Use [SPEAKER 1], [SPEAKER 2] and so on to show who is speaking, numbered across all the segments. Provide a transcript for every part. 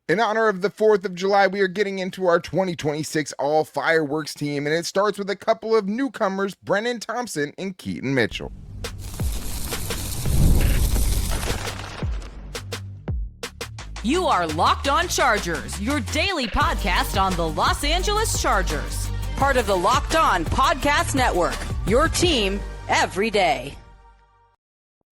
[SPEAKER 1] In honor of the 4th of July, we are getting into our 2026 All Fireworks team, and it starts with a couple of newcomers, Brenen Thompson and Keaton Mitchell.
[SPEAKER 2] You are Locked On Chargers, your daily podcast on the Los Angeles Chargers. Part of the Locked On Podcast Network, your team every day.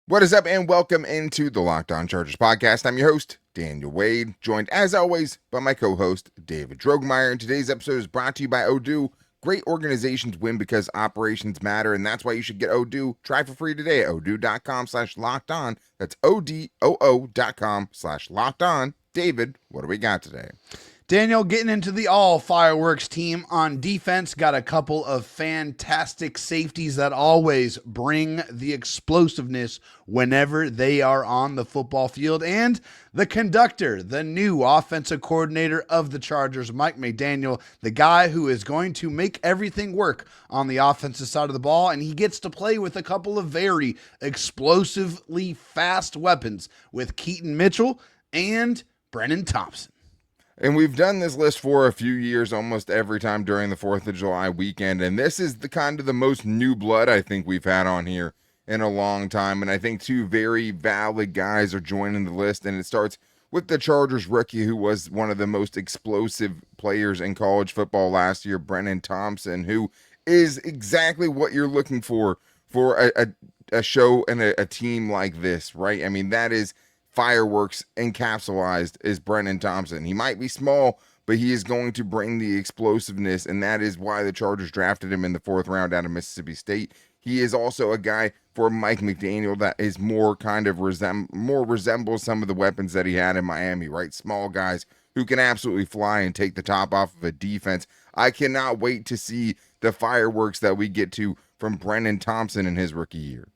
[SPEAKER 1] What is up, and welcome into the Locked On Chargers podcast. I'm your host, Daniel Wade, joined as always by my co-host, David Droegemeier. And today's episode is brought to you by Odoo. Great organizations win because operations matter, and that's why you should get Odoo. Try for free today at odoo.com/lockedon. That's odoo.com/lockedon. David, what do we got today?
[SPEAKER 3] Daniel, getting into the all fireworks team on defense, got a couple of fantastic safeties that always bring the explosiveness whenever they are on the football field. And the conductor, the new offensive coordinator of the Chargers, Mike McDaniel, the guy who is going to make everything work on the offensive side of the ball. And he gets to play with a couple of very explosively fast weapons with Keaton Mitchell and Brenen Thompson.
[SPEAKER 1] And we've done this list for a few years, almost every time during the 4th of July weekend. And this is the kind of the most new blood I think we've had on here in a long time. And I think two very valid guys are joining the list. And it starts with the Chargers rookie, who was one of the most explosive players in college football last year, Brenen Thompson, who is exactly what you're looking for a show and a team like this, right? I mean, that is fireworks encapsulated is Brenen Thompson. He might be small, but he is going to bring the explosiveness, and that is why the Chargers drafted him in the 4th round out of Mississippi State. He is also a guy for Mike McDaniel that is more kind of resembles some of the weapons that he had in Miami, right? Small guys who can absolutely fly and take the top off of a defense. I cannot wait to see the fireworks that we get to from Brenen Thompson in his rookie year.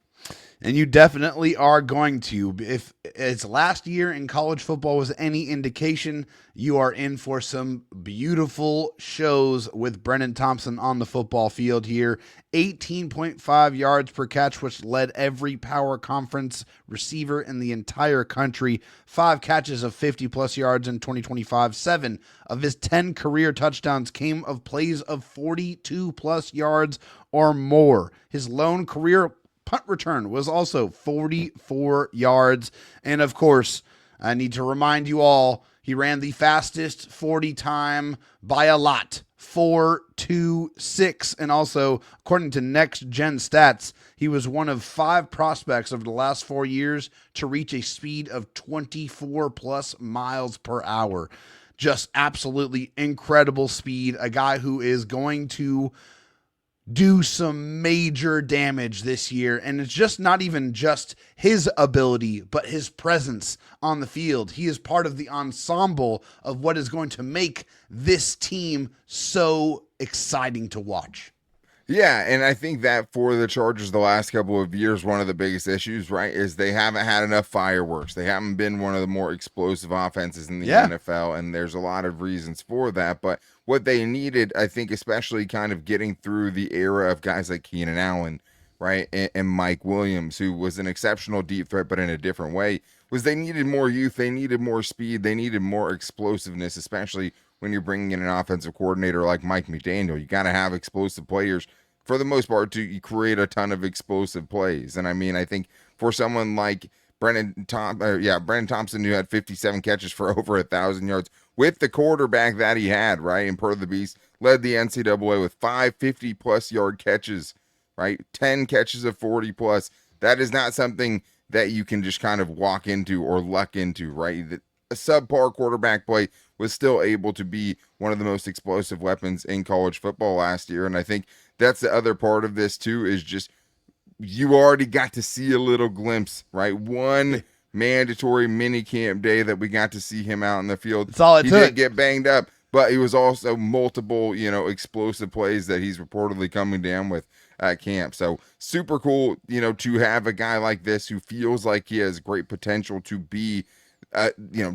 [SPEAKER 3] And you definitely are going to. If its last year in college football was any indication, you are in for some beautiful shows with Brenen Thompson on the football field here. 18.5 yards per catch, which led every power conference receiver in the entire country. 5 catches of 50-plus yards in 2025. 7 of his 10 career touchdowns came of plays of 42-plus yards or more. His lone career punt return was also 44 yards. And of course, I need to remind you all, he ran the fastest 40 time by a lot, 4.26. And also, according to Next Gen Stats, he was one of 5 prospects over the last 4 years to reach a speed of 24 plus miles per hour. Just absolutely incredible speed. A guy who is going to do some major damage this year. And it's just not even just his ability, but his presence on the field. He is part of the ensemble of what is going to make this team so exciting to watch.
[SPEAKER 1] Yeah, and I think that for the Chargers the last couple of years, one of the biggest issues, right, is they haven't had enough fireworks. They haven't been one of the more explosive offenses in the NFL, and there's a lot of reasons for that. But what they needed, I think, especially kind of getting through the era of guys like Keenan Allen, right, and Mike Williams, who was an exceptional deep threat, but in a different way, was they needed more youth, they needed more speed, they needed more explosiveness, especially when you're bringing in an offensive coordinator like Mike McDaniel. You got to have explosive players for the most part to create a ton of explosive plays. And I mean, I think for someone like Brenen Thompson, who had 57 catches for over 1,000 yards with the quarterback that he had, right, and per the beast, led the NCAA with 5 50-plus yard catches, right, 10 catches of 40-plus. That is not something that you can just kind of walk into or luck into, right? A subpar quarterback play was still able to be one of the most explosive weapons in college football last year. And I think that's the other part of this too, is just you already got to see a little glimpse, right? One mandatory mini camp day that we got to see him out in the field.
[SPEAKER 3] That's all it
[SPEAKER 1] took. He did get banged up, but he was also multiple, explosive plays that he's reportedly coming down with at camp. So super cool, to have a guy like this who feels like he has great potential to be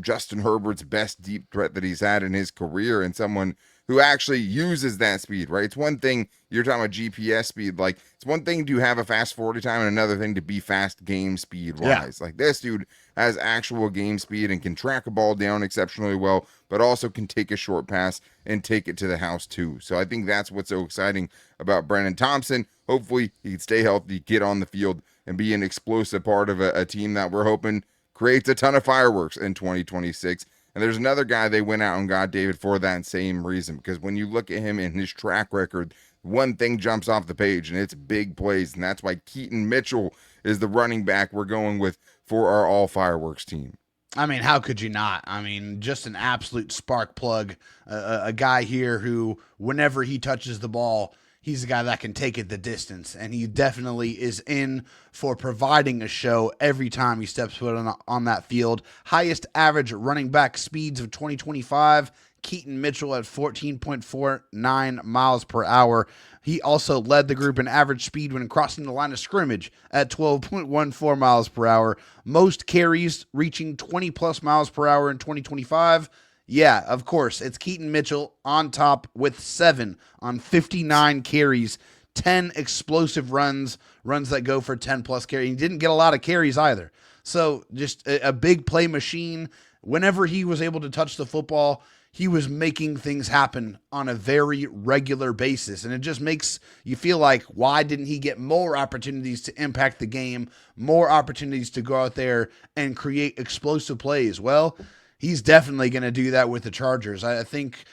[SPEAKER 1] Justin Herbert's best deep threat that he's had in his career, and someone who actually uses that speed, right? It's one thing you're talking about GPS speed. Like, it's one thing to have a fast 40 time and another thing to be fast game speed wise. Like, this dude has actual game speed and can track a ball down exceptionally well, but also can take a short pass and take it to the house too. So I think that's what's so exciting about Brenen Thompson. Hopefully he can stay healthy, get on the field, and be an explosive part of a team that we're hoping creates a ton of fireworks in 2026. And there's another guy they went out and got, David, for that same reason, because when you look at him and his track record, one thing jumps off the page, and it's big plays. And that's why Keaton Mitchell is the running back we're going with for our all fireworks team.
[SPEAKER 3] I mean, how could you not? I mean, just an absolute spark plug, a guy here who, whenever he touches the ball, he's a guy that can take it the distance, and he definitely is in for providing a show every time he steps foot on that field. Highest average running back speeds of 2025, Keaton Mitchell at 14.49 miles per hour. He also led the group in average speed when crossing the line of scrimmage at 12.14 miles per hour. Most carries reaching 20-plus miles per hour in 2025. Yeah, of course, it's Keaton Mitchell on top with 7 on 59 carries, 10 explosive runs that go for 10-plus carries. He didn't get a lot of carries either. So just a big play machine. Whenever he was able to touch the football, he was making things happen on a very regular basis. And it just makes you feel like, why didn't he get more opportunities to impact the game, more opportunities to go out there and create explosive plays? Well, he's definitely going to do that with the Chargers. I think,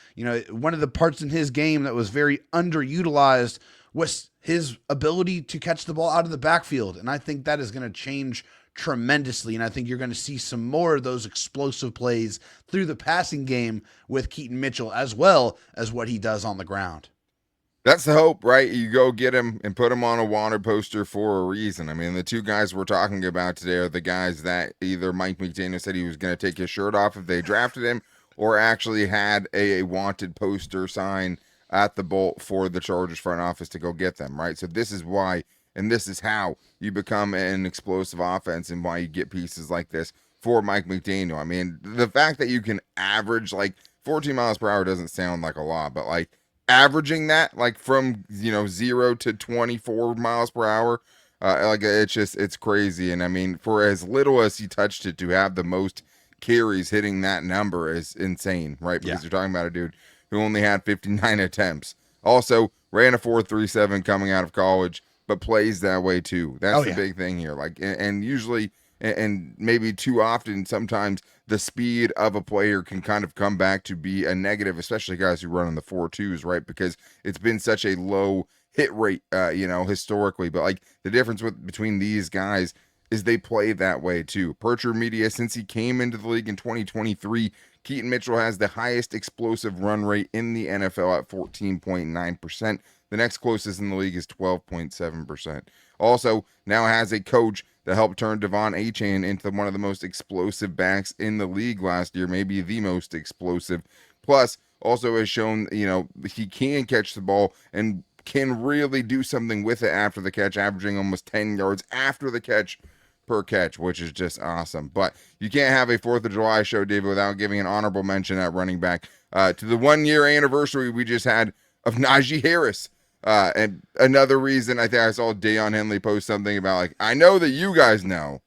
[SPEAKER 3] one of the parts in his game that was very underutilized was his ability to catch the ball out of the backfield. And I think that is going to change tremendously. And I think you're going to see some more of those explosive plays through the passing game with Keaton Mitchell, as well as what he does on the ground.
[SPEAKER 1] That's the hope, right? You go get him and put him on a wanted poster for a reason. I mean, the two guys we're talking about today are the guys that either Mike McDaniel said he was going to take his shirt off if they drafted him, or actually had a wanted poster sign at the Bolt for the Chargers front office to go get them, right? So this is why, and this is how you become an explosive offense, and why you get pieces like this for Mike McDaniel. I mean, the fact that you can average like 14 miles per hour doesn't sound like a lot, but like averaging that like from 0 to 24 miles per hour, like it's crazy. And I mean, for as little as he touched it, to have the most carries hitting that number is insane, right? Because you're talking about a dude who only had 59 attempts, also ran a 4.37 coming out of college, but plays that way too. That's the big thing here. Like, and usually, and maybe too often, sometimes the speed of a player can kind of come back to be a negative, especially guys who run in the 4.2s, right? Because it's been such a low hit rate, historically. But like the difference between these guys is they play that way too. Per True Media, since he came into the league in 2023, Keaton Mitchell has the highest explosive run rate in the NFL at 14.9%. The next closest in the league is 12.7%. Also, now has a coach that helped turn Devon Achane into one of the most explosive backs in the league last year, maybe the most explosive. Plus, also has shown, he can catch the ball and can really do something with it after the catch, averaging almost 10 yards after the catch per catch, which is just awesome. But you can't have a 4th of July show, David, without giving an honorable mention at running back to the 1-year anniversary we just had of Najee Harris. And another reason, I think I saw Deion Henley post something about, like, I know that you guys know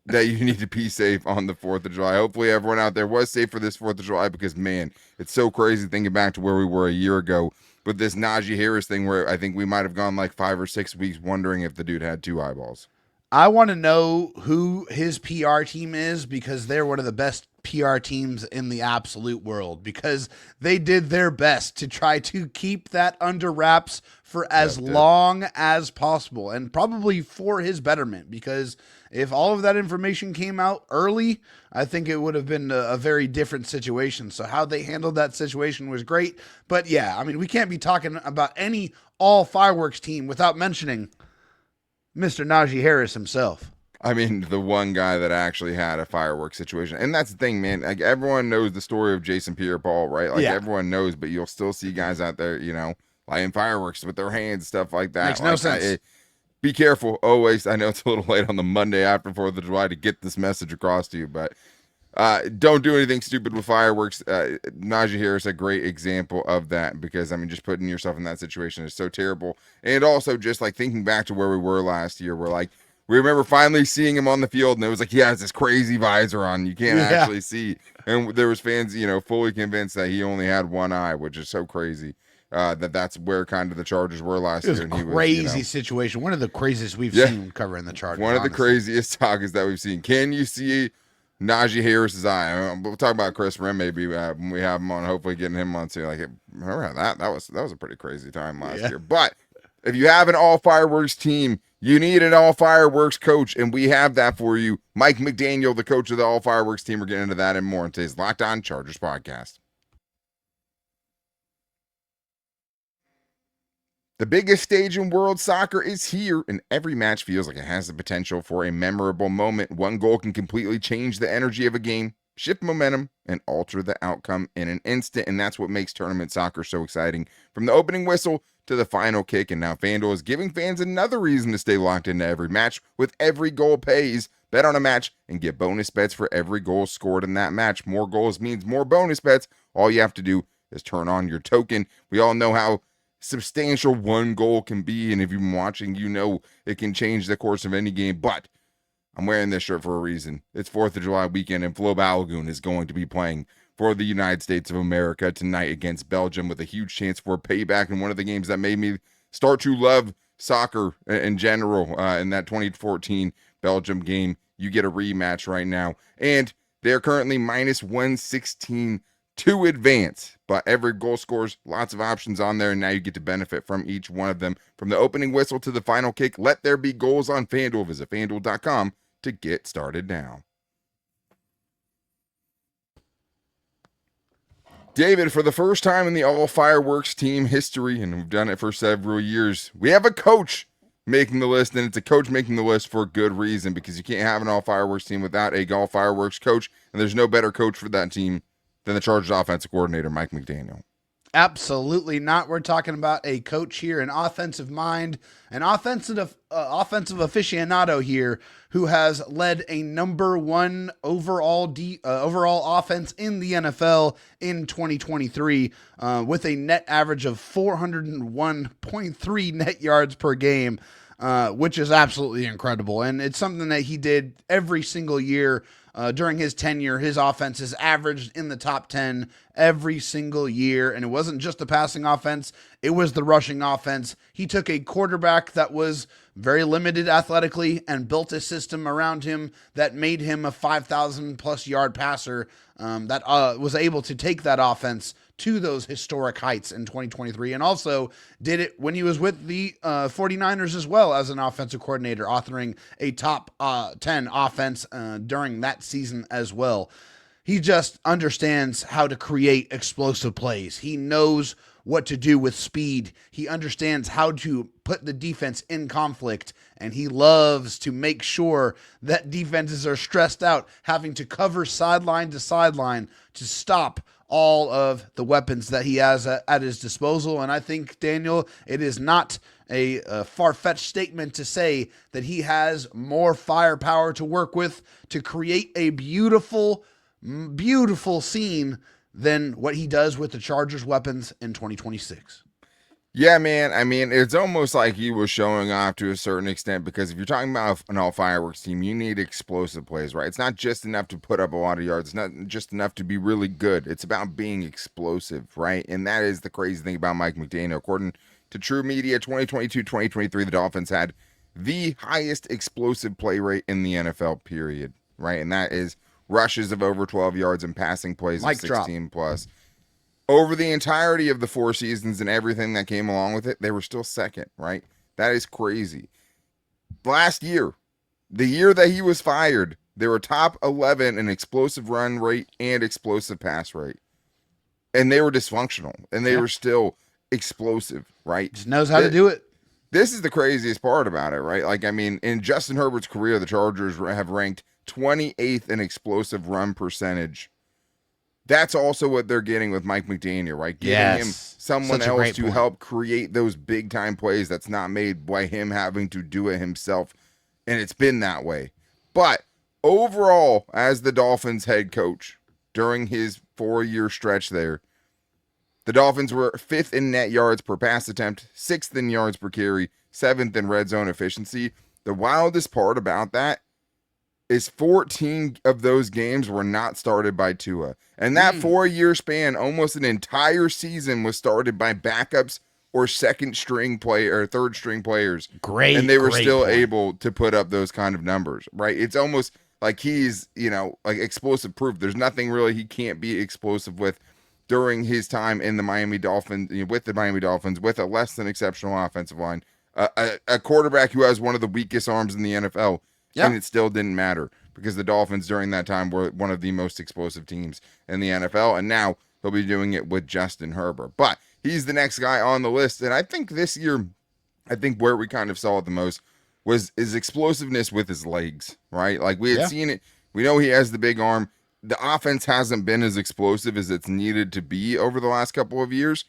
[SPEAKER 1] that you need to be safe on the 4th of July. Hopefully everyone out there was safe for this 4th of July, because, man, it's so crazy thinking back to where we were a year ago with this Najee Harris thing, where I think we might have gone like 5 or 6 weeks wondering if the dude had 2 eyeballs.
[SPEAKER 3] I want to know who his PR team is, because they're one of the best PR teams in the absolute world, because they did their best to try to keep that under wraps for as long as possible, and probably for his betterment, because if all of that information came out early, I think it would have been a very different situation. So how they handled that situation was great. But yeah, I mean, we can't be talking about any all fireworks team without mentioning Mr. Najee Harris himself.
[SPEAKER 1] I mean, the one guy that actually had a fireworks situation. And that's the thing, man. Like, everyone knows the story of Jason Pierre-Paul, right? Like, everyone knows, but you'll still see guys out there, lighting fireworks with their hands, stuff like that.
[SPEAKER 3] Makes no sense.
[SPEAKER 1] Be careful always. I know it's a little late on the Monday after 4th of July to get this message across to you, but Don't do anything stupid with fireworks. Najee Harris, a great example of that, because I mean, just putting yourself in that situation is so terrible. And also just like thinking back to where we were last year, we remember finally seeing him on the field, and it was like he has this crazy visor on, you can't actually see. And there was fans, fully convinced that he only had one eye, which is so crazy. That's where kind of the Chargers were last year.
[SPEAKER 3] It was a crazy situation. One of the craziest we've seen covering the Chargers.
[SPEAKER 1] One of the craziest sagas that we've seen. Can you see Najee Harris's eye? We'll talk about Chris Rim maybe when we have him on. Hopefully, getting him on too. Like, remember that was a pretty crazy time last year. But if you have an all fireworks team, you need an all fireworks coach, and we have that for you. Mike McDaniel, the coach of the all fireworks team. We're getting into that and more in today's Locked On Chargers podcast. The biggest stage in world soccer is here, and every match feels like it has the potential for a memorable moment. One goal can completely change the energy of a game, shift momentum, and alter the outcome in an instant, and that's what makes tournament soccer so exciting. From the opening whistle to the final kick, and now FanDuel is giving fans another reason to stay locked into every match with every goal pays. Bet on a match and get bonus bets for every goal scored in that match. More goals means more bonus bets. All you have to do is turn on your token. We all know how substantial one goal can be, and if you've been watching, you know it can change the course of any game. But I'm wearing this shirt for a reason. It's 4th of July weekend, and Flo Balogun is going to be playing for the United States of America tonight against Belgium, with a huge chance for payback in one of the games that made me start to love soccer in general. In that 2014 Belgium game, you get a rematch right now, and they're currently minus 116 to advance, but every goal scores, lots of options on there, and now you get to benefit from each one of them. From the opening whistle to the final kick, let there be goals on FanDuel. Visit FanDuel.com to get started now. David, for the first time in the all fireworks team history, and we've done it for several years, we have a coach making the list, and it's a coach making the list for good reason, because you can't have an all fireworks team without a all fireworks coach, and there's no better coach for that team than the Chargers offensive coordinator, Mike McDaniel.
[SPEAKER 3] Absolutely not. We're talking about a coach here, an offensive mind, an offensive aficionado here, who has led a number one overall offense in the NFL in 2023 with a net average of 401.3 net yards per game, which is absolutely incredible. And it's something that he did every single year. During his tenure, his offenses averaged in the top 10 every single year. And it wasn't just the passing offense, it was the rushing offense. He took a quarterback that was very limited athletically and built a system around him that made him a 5,000 plus yard passer that was able to take that offense to those historic heights in 2023, and also did it when he was with the 49ers as well as an offensive coordinator, authoring a top 10 offense during that season as well. He just understands how to create explosive plays. He knows what to do with speed. He understands how to put the defense in conflict, and he loves to make sure that defenses are stressed out, having to cover sideline to sideline to stop all of the weapons that he has at his disposal. And I think, Daniel, it is not a far-fetched statement to say that he has more firepower to work with to create a beautiful, beautiful scene than what he does with the Chargers weapons in 2026.
[SPEAKER 1] Yeah, man. I mean, it's almost like he was showing off to a certain extent, because if you're talking about an all fireworks team, you need explosive plays, right? It's not just enough to put up a lot of yards. It's not just enough to be really good. It's about being explosive, right? And that is the crazy thing about Mike McDaniel. According to True Media, 2022-2023, the Dolphins had the highest explosive play rate in the NFL, period, right? And that is rushes of over 12 yards and passing plays of 16 plus. Over the entirety of the 4 seasons and everything that came along with it, they were still second, right? That is crazy. Last year, the year that he was fired, they were top 11 in explosive run rate and explosive pass rate. And they were dysfunctional, and they were still explosive, right?
[SPEAKER 3] Just knows how to do it.
[SPEAKER 1] This is the craziest part about it, right? Like, I mean, in Justin Herbert's career, the Chargers have ranked 28th in explosive run percentage. That's also what they're getting with Mike McDaniel, right? Giving him someone else to help create those big time plays that's not made by him having to do it himself. And it's been that way. But overall, as the Dolphins head coach during his 4-year stretch there, the Dolphins were 5th in net yards per pass attempt, 6th in yards per carry, 7th in red zone efficiency. The wildest part about that is 14 of those games were not started by Tua. And that 4-year span, almost an entire season was started by backups or second string player or third string players.
[SPEAKER 3] Great.
[SPEAKER 1] And they were still
[SPEAKER 3] point.
[SPEAKER 1] able to put up those kind of numbers, right? It's almost like he's, like explosive proof. There's nothing really he can't be explosive with during his time in the Miami Dolphins, with the Miami Dolphins, with a less than exceptional offensive line, a quarterback who has one of the weakest arms in the NFL. Yeah. And it still didn't matter because the Dolphins during that time were one of the most explosive teams in the NFL. And now he'll be doing it with Justin Herbert. But he's the next guy on the list. And I think this year, where we kind of saw it the most was his explosiveness with his legs, right? Like we had seen it. We know he has the big arm. The offense hasn't been as explosive as it's needed to be over the last couple of years.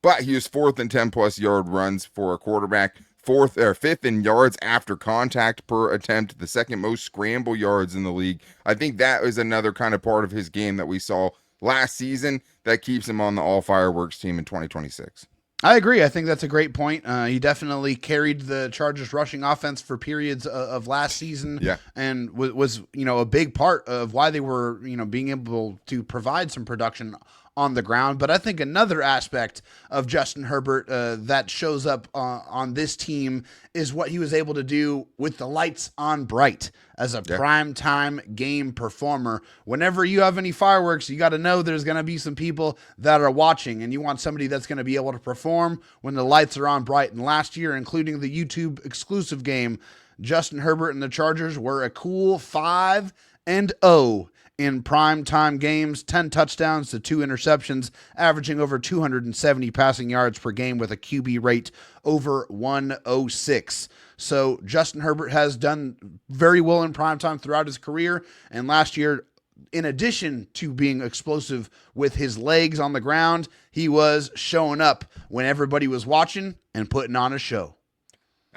[SPEAKER 1] But he was 4th in 10-plus yard runs for a quarterback. 5th in yards after contact per attempt, the second most scramble yards in the league. I think that was another kind of part of his game that we saw last season that keeps him on the all fireworks team in 2026.
[SPEAKER 3] I agree. I think that's a great point. He definitely carried the Chargers rushing offense for periods of last season, and was a big part of why they were being able to provide some production on the ground. But I think another aspect of Justin Herbert that shows up on this team is what he was able to do with the lights on bright as a primetime game performer. Whenever you have any fireworks, you got to know there's going to be some people that are watching, and you want somebody that's going to be able to perform when the lights are on bright. And last year, including the YouTube exclusive game, Justin Herbert and the Chargers were a cool 5-0 in primetime games, 10 touchdowns to 2 interceptions, averaging over 270 passing yards per game with a QB rate over 106. So Justin Herbert has done very well in primetime throughout his career. And last year, in addition to being explosive with his legs on the ground, he was showing up when everybody was watching and putting on a show.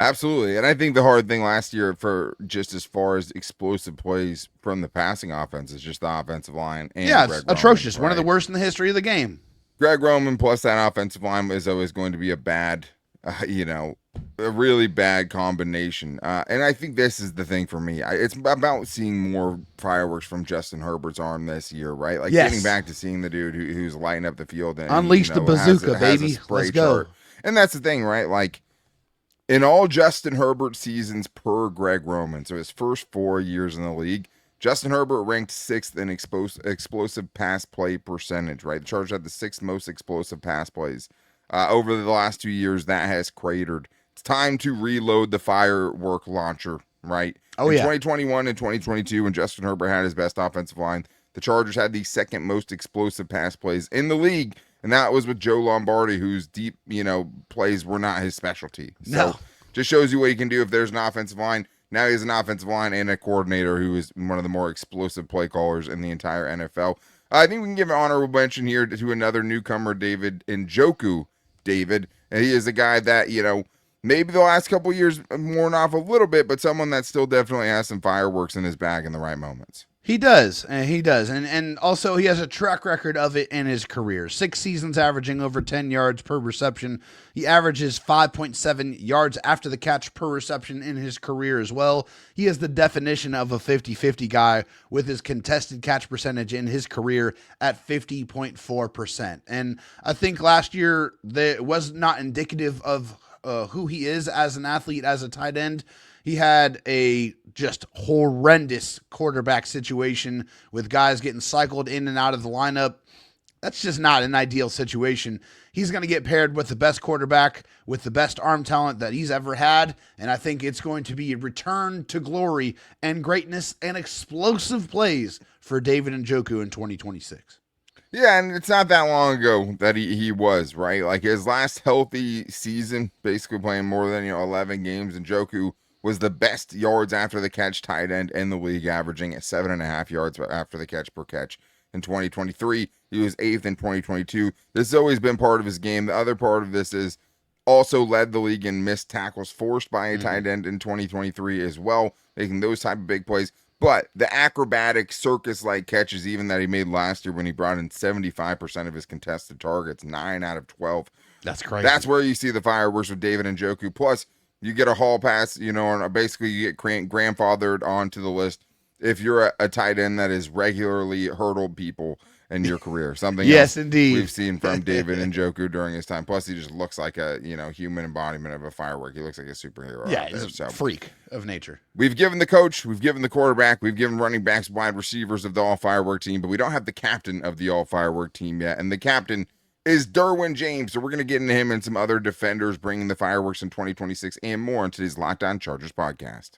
[SPEAKER 1] Absolutely. And I think the hard thing last year for just as far as explosive plays from the passing offense is just the offensive line. And
[SPEAKER 3] it's atrocious. Roman, right? One of the worst in the history of the game.
[SPEAKER 1] Greg Roman plus that offensive line is always going to be a bad, a really bad combination. And I think this is the thing for me. It's about seeing more fireworks from Justin Herbert's arm this year, right? Like getting back to seeing the dude who's lighting up the field. And,
[SPEAKER 3] unleash the bazooka, baby. Let's go.
[SPEAKER 1] Chart. And that's the thing, right? Like, in all Justin Herbert seasons per Greg Roman, so his first 4 years in the league, Justin Herbert ranked 6th in explosive pass play percentage, right? The Chargers had the 6th most explosive pass plays. Over the last 2 years, that has cratered. It's time to reload the firework launcher, right? In 2021 and 2022, when Justin Herbert had his best offensive line, the Chargers had the 2nd most explosive pass plays in the league. And that was with Joe Lombardi, whose deep, plays were not his specialty. So just shows you what he can do if there's an offensive line. Now he has an offensive line and a coordinator who is one of the more explosive play callers in the entire NFL. I think we can give an honorable mention here to another newcomer, David Njoku. And he is a guy that, maybe the last couple of years worn off a little bit, but someone that still definitely has some fireworks in his bag in the right moments.
[SPEAKER 3] He does. And also he has a track record of it in his career. 6 seasons averaging over 10 yards per reception. He averages 5.7 yards after the catch per reception in his career as well. He is the definition of a 50-50 guy with his contested catch percentage in his career at 50.4%. And I think last year it was not indicative of who he is as an athlete, as a tight end. He had a just horrendous quarterback situation with guys getting cycled in and out of the lineup. That's just not an ideal situation. He's going to get paired with the best quarterback, with the best arm talent that he's ever had, and I think it's going to be a return to glory and greatness and explosive plays for David Njoku in 2026.
[SPEAKER 1] Yeah, and it's not that long ago that he was, right? Like his last healthy season, basically playing more than 11 games, Njoku was the best yards after the catch tight end in the league, averaging at 7.5 yards after the catch per catch. In 2023, he was 8th in 2022. This has always been part of his game. The other part of this is also led the league in missed tackles forced by a tight end in 2023 as well, making those type of big plays. But the acrobatic circus-like catches, even that he made last year when he brought in 75% of his contested targets, 9 out of 12.
[SPEAKER 3] That's crazy.
[SPEAKER 1] That's where you see the fireworks with David Njoku. Plus, you get a hall pass, and basically you get grandfathered onto the list if you're a tight end that has regularly hurdled people in your career. Something
[SPEAKER 3] yes,
[SPEAKER 1] else
[SPEAKER 3] indeed.
[SPEAKER 1] we've seen from David Njoku during his time. Plus, he just looks like a human embodiment of a firework. He looks like a superhero.
[SPEAKER 3] Yeah, he's a freak of nature.
[SPEAKER 1] We've given the coach, we've given the quarterback, we've given running backs, wide receivers of the all-firework team, but we don't have the captain of the all-firework team yet. And the captain is Derwin James. So we're going to get into him and some other defenders bringing the fireworks in 2026 and more on today's Locked On Chargers podcast.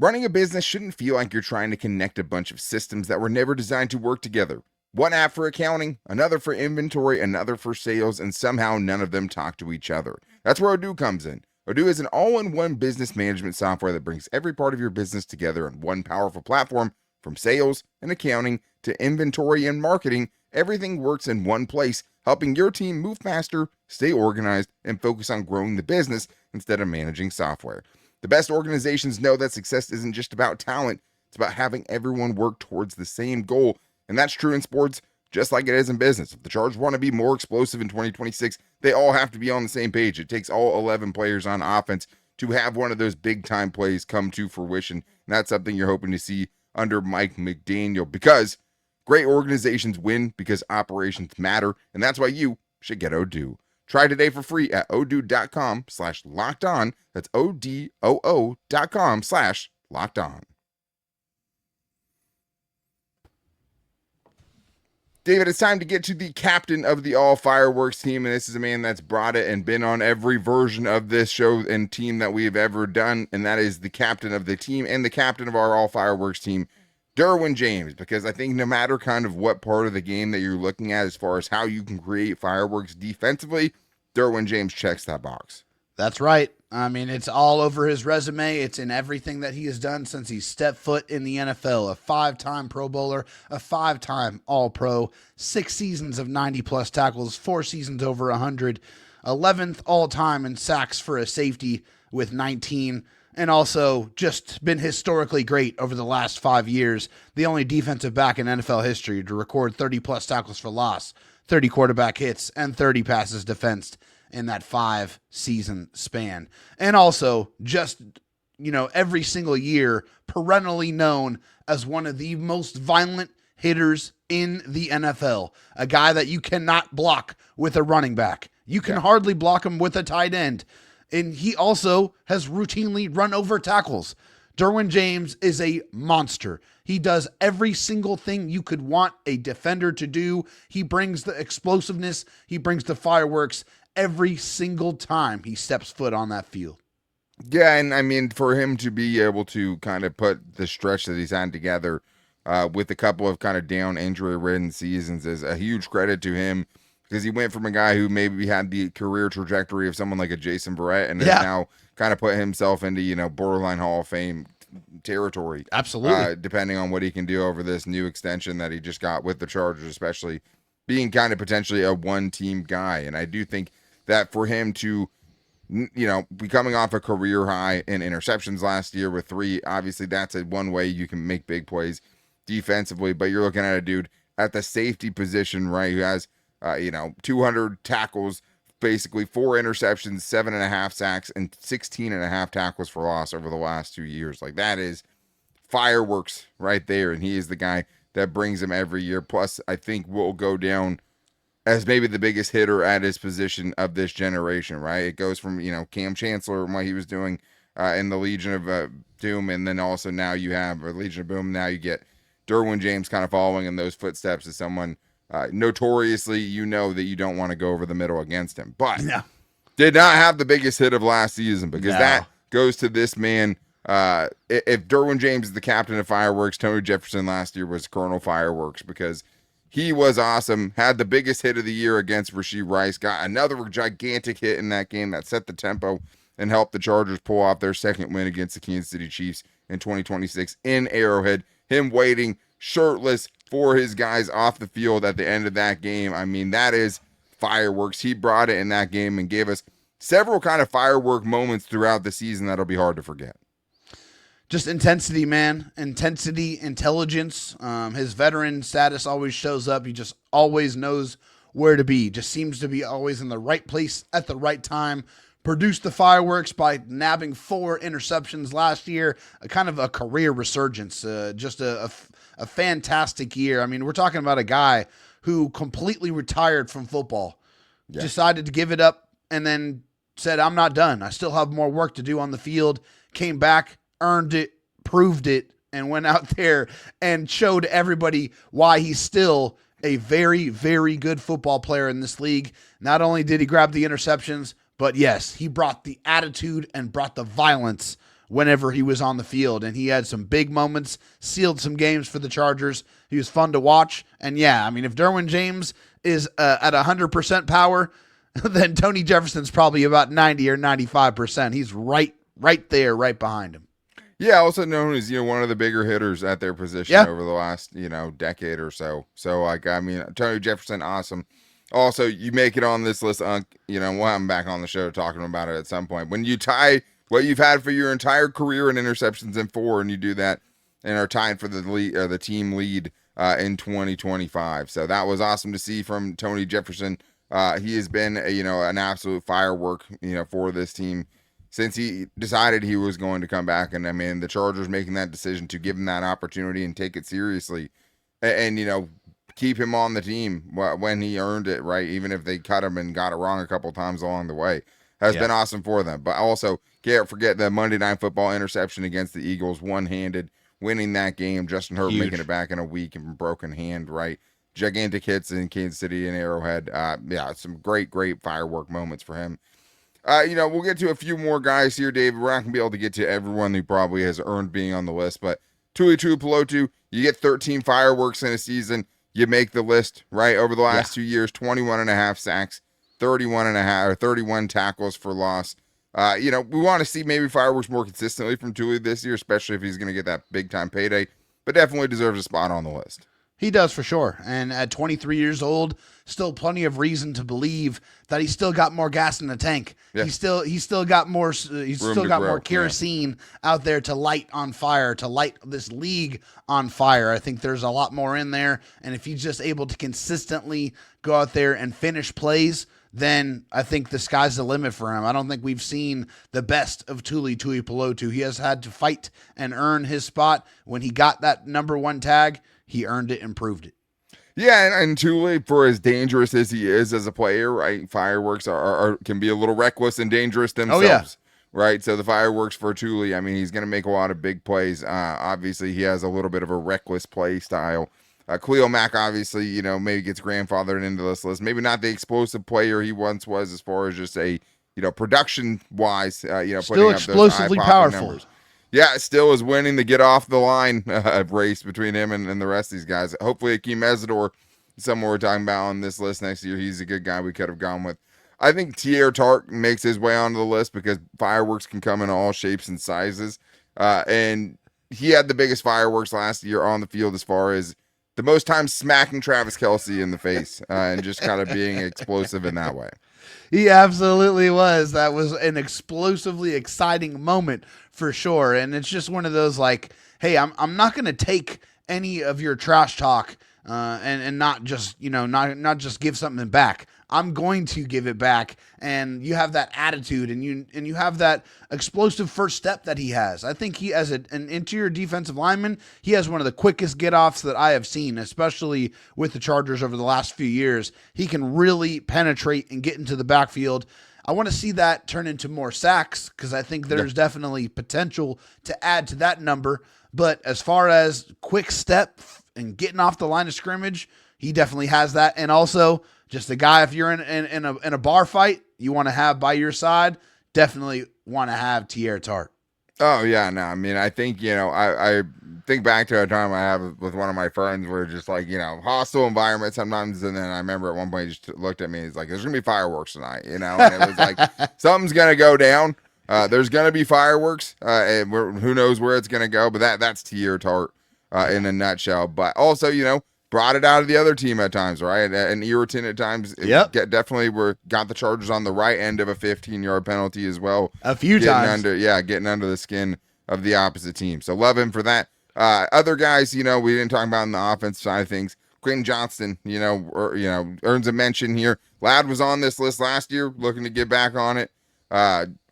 [SPEAKER 1] Running a business shouldn't feel like you're trying to connect a bunch of systems that were never designed to work together. One app for accounting, another for inventory, another for sales, and somehow none of them talk to each other. That's where Odoo comes in. Odoo is an all-in-one business management software that brings every part of your business together in one powerful platform. From sales and accounting to inventory and marketing, everything works in one place, helping your team move faster, stay organized, and focus on growing the business instead of managing software. The best organizations know that success isn't just about talent, it's about having everyone work towards the same goal. And that's true in sports just like it is in business. If the Chargers want to be more explosive in 2026, they all have to be on the same page. It takes all 11 players on offense to have one of those big-time plays come to fruition. And that's something you're hoping to see under Mike McDaniel, because great organizations win because operations matter, and that's why you should get Odoo. Try today for free at odoo.com/lockedon. That's odoo.com/lockedon. David, it's time to get to the captain of the all fireworks team, and this is a man that's brought it and been on every version of this show and team that we have ever done, and that is the captain of the team and the captain of our all fireworks team, Derwin James, because I think no matter kind of what part of the game that you're looking at as far as how you can create fireworks defensively, Derwin James checks that box.
[SPEAKER 3] That's right. I mean, it's all over his resume. It's in everything that he has done since he stepped foot in the NFL. A 5-time Pro Bowler, a 5-time All-Pro, 6 seasons of 90-plus tackles, 4 seasons over 100, 11th all-time in sacks for a safety with 19, and also just been historically great over the last 5 years. The only defensive back in NFL history to record 30-plus tackles for loss, 30 quarterback hits, and 30 passes defensed in that 5-season span. And also just, every single year perennially known as one of the most violent hitters in the NFL. A guy that you cannot block with a running back. You can hardly block him with a tight end. And he also has routinely run over tackles. Derwin James is a monster. He does every single thing you could want a defender to do. He brings the explosiveness. He brings the fireworks every single time he steps foot on that field.
[SPEAKER 1] Yeah, and I mean, for him to be able to kind of put the stretch that he's had together with a couple of kind of down injury-ridden seasons is a huge credit to him, because he went from a guy who maybe had the career trajectory of someone like a Jason Verrett and has now kind of put himself into, borderline Hall of Fame territory.
[SPEAKER 3] Absolutely.
[SPEAKER 1] Depending on what he can do over this new extension that he just got with the Chargers, especially being kind of potentially a one-team guy. And I do think that for him to, be coming off a career high in interceptions last year with 3, obviously that's one way you can make big plays defensively, but you're looking at a dude at the safety position, right, who has, 200 tackles, basically 4 interceptions, 7.5 sacks, and 16.5 tackles for loss over the last 2 years. Like, that is fireworks right there, and he is the guy that brings him every year. Plus, I think will go down as maybe the biggest hitter at his position of this generation, right? It goes from, Cam Chancellor and what he was doing in the Legion of Doom, and then also now you have a Legion of Boom. Now you get Derwin James kind of following in those footsteps as someone notoriously, that you don't want to go over the middle against him. But did not have the biggest hit of last season, because that goes to this man. If Derwin James is the captain of fireworks, Tony Jefferson last year was Colonel Fireworks, because he was awesome, had the biggest hit of the year against Rashee Rice, got another gigantic hit in that game that set the tempo and helped the Chargers pull off their second win against the Kansas City Chiefs in 2026 in Arrowhead. Him waiting shirtless for his guys off the field at the end of that game. I mean, that is fireworks. He brought it in that game and gave us several kind of firework moments throughout the season that'll be hard to forget.
[SPEAKER 3] Just intensity, man. Intensity, intelligence. His veteran status always shows up. He just always knows where to be. Just seems to be always in the right place at the right time. Produced the fireworks by nabbing 4 interceptions last year. A kind of a career resurgence. Just a fantastic year. I mean, we're talking about a guy who completely retired from football. Yeah. Decided to give it up and then said, I'm not done. I still have more work to do on the field. Came back, earned it, proved it, and went out there and showed everybody why he's still a very, very good football player in this league. Not only did he grab the interceptions, but yes, he brought the attitude and brought the violence whenever he was on the field. And he had some big moments, sealed some games for the Chargers. He was fun to watch. And yeah, I mean, if Derwin James is at 100% power, then Tony Jefferson's probably about 90 or 95%. He's right there, right behind him.
[SPEAKER 1] Yeah, also known as, one of the bigger hitters at their position over the last, decade or so. So, Tony Jefferson, awesome. Also, you make it on this list, we'll have him back on the show talking about it at some point. When you tie what you've had for your entire career in interceptions in 4, and you do that and are tied for the lead, or the team lead in 2025. So that was awesome to see from Tony Jefferson. He has been, an absolute firework, for this team since he decided he was going to come back. And I mean, the Chargers making that decision to give him that opportunity and take it seriously and keep him on the team when he earned it, right? Even if they cut him and got it wrong a couple times along the way, has been awesome for them. But also can't forget the Monday Night Football interception against the Eagles, one-handed, winning that game. Justin Herbert making it back in a week and broken hand, right? Gigantic hits in Kansas City and Arrowhead. Some great firework moments for him. We'll get to a few more guys here, David. We're not going to be able to get to everyone who probably has earned being on the list, but Tuipulotu, you get 13 fireworks in a season, you make the list, right? Over the last 2 years, 21.5 sacks, 31 tackles for loss. We want to see maybe fireworks more consistently from Tuli this year, especially if he's going to get that big-time payday, but definitely deserves a spot on the list.
[SPEAKER 3] He does for sure. And at 23 years old, still plenty of reason to believe that he's still got more gas in the tank. Yeah. He's still got more more kerosene out there to light on fire, to light this league on fire. I think there's a lot more in there. And if he's just able to consistently go out there and finish plays, then I think the sky's the limit for him. I don't think we've seen the best of Tuipulotu. He has had to fight and earn his spot. When he got that number 1 tag, he earned it and proved it.
[SPEAKER 1] Yeah, and Tuli, for as dangerous as he is as a player, right? Fireworks can be a little reckless and dangerous themselves, right? So the fireworks for Tuli, I mean, he's going to make a lot of big plays. Obviously, he has a little bit of a reckless play style. Khalil Mack, obviously, maybe gets grandfathered into this list. Maybe not the explosive player he once was as far as just a, production-wise,
[SPEAKER 3] still
[SPEAKER 1] putting
[SPEAKER 3] explosively
[SPEAKER 1] up those
[SPEAKER 3] powerful
[SPEAKER 1] numbers. Yeah, still is winning the get off the line race between him and the rest of these guys. Hopefully, Akeem Mesidor, someone we're talking about on this list next year, he's a good guy we could have gone with. I think Teair Tart makes his way onto the list because fireworks can come in all shapes and sizes. And he had the biggest fireworks last year on the field as far as the most time smacking Travis Kelce in the face and just kind of being explosive in that way.
[SPEAKER 3] He absolutely was. That was an explosively exciting moment for sure. And it's just one of those like, hey, I'm not going to take any of your trash talk and not just, not just give something back. I'm going to give it back. And you have that attitude and you have that explosive first step that he has. I think he, as an interior defensive lineman, he has one of the quickest get-offs that I have seen, especially with the Chargers over the last few years. He can really penetrate and get into the backfield. I want to see that turn into more sacks because I think there's definitely potential to add to that number. But as far as quick step and getting off the line of scrimmage, he definitely has that. And also, just a guy, if you're in a bar fight, you want to have by your side, definitely want to have Teair Tart.
[SPEAKER 1] Oh, yeah, no, I mean, I think, I think back to a time I have with one of my friends where just like, hostile environment sometimes. And then I remember at one point he just looked at me, he's like, there's going to be fireworks tonight, and it was like, something's going to go down. There's going to be fireworks, and who knows where it's going to go, but that's Teair Tart in a nutshell. But also, brought it out of the other team at times, right? And irritant at times.
[SPEAKER 3] Yep.
[SPEAKER 1] Definitely got the Chargers on the right end of a 15-yard penalty as well.
[SPEAKER 3] A few times.
[SPEAKER 1] Getting under the skin of the opposite team. So love him for that. Other guys, we didn't talk about in the offense side of things. Quentin Johnston, earns a mention here. Ladd was on this list last year, looking to get back on it.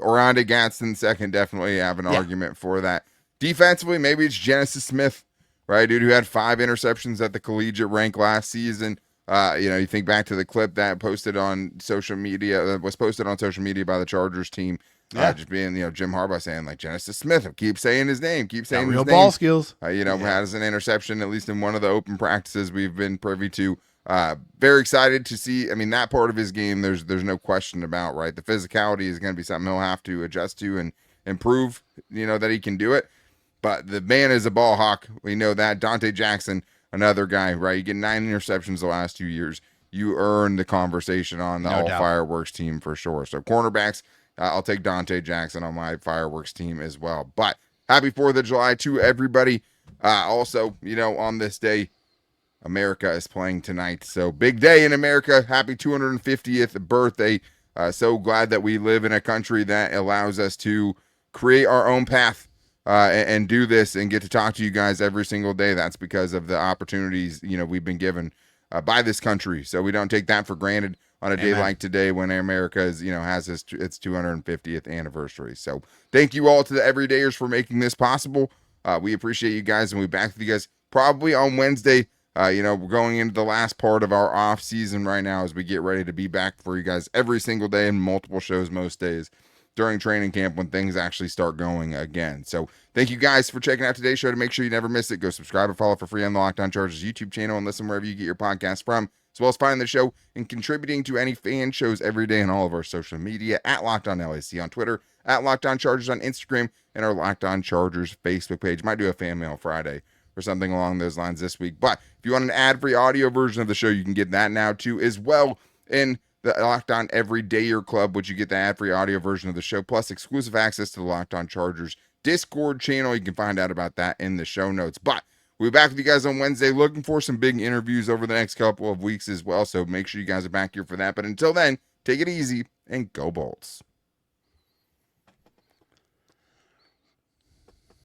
[SPEAKER 1] Oronde Gadsden second, definitely have an argument for that. Defensively, maybe it's Genesis Smith, right? Dude who had 5 interceptions at the collegiate rank last season. You think back to the clip that was posted on social media by the Chargers team. Just being, Jim Harbaugh saying like Genesis Smith, keep saying his name,
[SPEAKER 3] real ball skills.
[SPEAKER 1] Has an interception at least in one of the open practices we've been privy to. Very excited to see. I mean, that part of his game, there's no question about, right? The physicality is going to be something he'll have to adjust to and improve. That he can do it. But the man is a ball hawk. We know that. Dante Jackson, another guy, right? You get 9 interceptions the last 2 years. You earn the conversation on the all fireworks team for sure. So cornerbacks. I'll take Dante Jackson on my fireworks team as well. But happy 4th of July to everybody. Also, on this day, America is playing tonight. So big day in America. Happy 250th birthday. So glad that we live in a country that allows us to create our own path and do this and get to talk to you guys every single day. That's because of the opportunities, we've been given by this country. So we don't take that for granted. On a day like today when America is, has its 250th anniversary. So thank you all to the everydayers for making this possible. We appreciate you guys, and we'll be back with you guys probably on Wednesday. We're going into the last part of our off season right now as we get ready to be back for you guys every single day and multiple shows most days during training camp when things actually start going again. So thank you guys for checking out today's show. To make sure you never miss it, go subscribe and follow for free on the Locked On Chargers YouTube channel and listen wherever you get your podcast from, as well as finding the show and contributing to any fan shows every day on all of our social media at Locked On LAC on Twitter, at Locked On Chargers on Instagram, and our Locked On Chargers Facebook page. Might do a fan mail Friday or something along those lines this week. But if you want an ad-free audio version of the show, you can get that now too as well in the Locked On Everydayer Club, which you get the ad-free audio version of the show, plus exclusive access to the Locked On Chargers Discord channel. You can find out about that in the show notes. But we'll be back with you guys on Wednesday, looking for some big interviews over the next couple of weeks as well. So make sure you guys are back here for that. But until then, take it easy and go Bolts.